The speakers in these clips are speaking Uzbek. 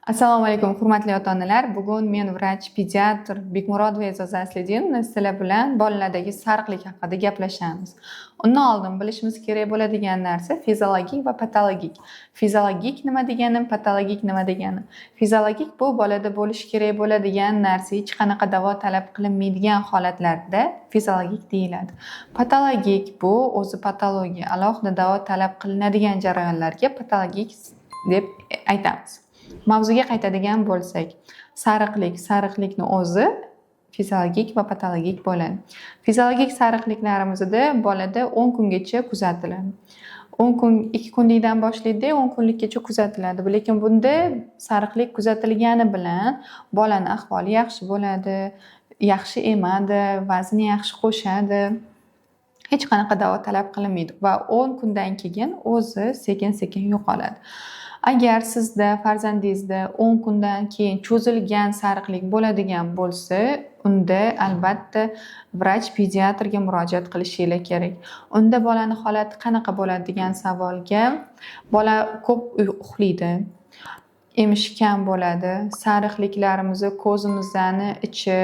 Assalomu alaykum, hurmatli ota-onalar. Bugun men vrach pediatr Bekmurodova E'zoza Asliddin sizlar bilan bolalardagi sariqlik haqida gaplashamiz. Undan oldin bilishimiz kerak bo'ladigan narsa fiziologik va patologik. Fiziologik nima degani, patologik nima degani? Fiziologik bu bolada bo'lishi kerak bo'ladigan narsa, hech qanaqa davo talab qilinmaydigan holatlarda fiziologik deyiladi. Patologik bu o'zi patologiya, alohida davo talab qilinadigan jarayonlarga patologik deb aytamiz. Mavzuga qaytadigan bo'lsak, sariqlikni o'zi fiziologik va patologik bo'ladi. Fiziologik sariqliklarimizda bolada 10 kungacha kuzatiladi. 10 kun 2 kunlikdan boshlaydi, 10 kunlikgacha kuzatiladi. Lekin bunda sariqlik kuzatilgani bilan bolaning ahvoli yaxshi bo'ladi, yaxshi emadi, vazni yaxshi qo'shadi. Hech qanaqa davo talab qilinmaydi va 10 kundan keyin o'zi sekin-sekin yo'qoladi. Agar sizda farzandingizda 10 kundan keyin cho'zilgan sariqlik bo'ladigan bo'lsa, unda albatta vrach pediatrga murojaat qilishingiz kerak. Unda bolaning holati qanaqa bo'ladi degan savolga, bola ko'p uxlaydi, emishi kam bo'ladi, sariqliklarimizni ko'zimizni ichi,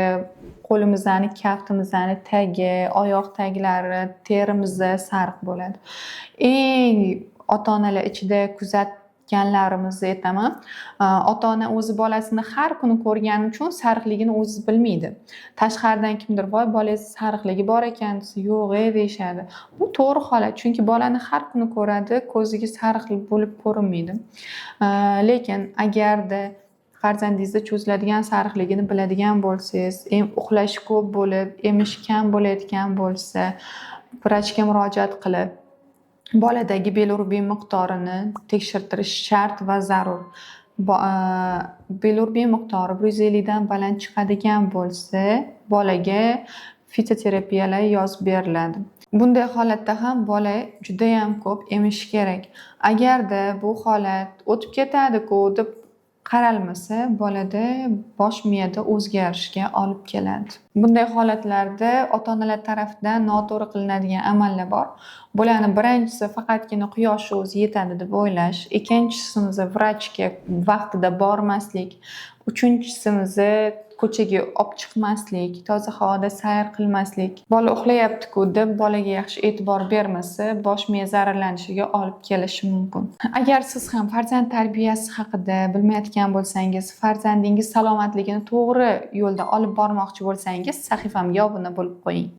qo'limizni, kaftimizni tagi, oyoq taglari, terimizda sariq bo'ladi. Eng ota-onalar ichida kuzatganlarimizni aytaman. Ota-ona o'zi bolasini har kuni ko'rgani uchun sariqligini o'zi bilmaydi. Tashqaridan kimdir "Voy, bolangiz sariqligi bor ekan" desa, "Yo'q" deyshadi. Bu to'g'ri holat, chunki bolani har kuni ko'radi, ko'ziga sariqlik bo'lib ko'rinmaydi. Lekin agarda farzandingizda cho'ziladigan sariqligini biladigan bo'lsangiz, uxlashi ko'p bo'lib, emishi kam bo'layotgan bo'lsa, vrachga murojaat qilib, boladagi bilirubin miqdorini tekshirtirish shart va zarur. Bilirubin miqdori 150 dan baland chiqadigan bo'lsa, bolaga fitoterapiyalar yozib beriladi. Bunday holatda ham bola juda ham ko'p emishi kerak. Agarda bu holat o'tib ketadi-ku deb qaralmasa, bolada bosh miyada o'zgarishga olib keladi. Bunday holatlarda ota-onalar tomonidan noto'g'ri qilinadigan amallar bor. Bularni birinchisi faqatgina quyosh o'zi yetadi deb o'ylash, ikkinchisi vrachga vaqtida bormaslik, uchinchisi ko'chaga olib chiqmaslik, toza havoda sayr qilmaslik. Bola uxlayapti-ku deb bolaga yaxshi e'tibor bermasa, bosh miya zararlanishiga olib kelishi mumkin. Agar siz ham farzand tarbiyasi haqida bilmayotgan bo'lsangiz, farzandingiz salomatligini to'g'ri yo'lda olib bormoqchi bo'lsangiz, sahifamga obuna bo'lib qo'ying.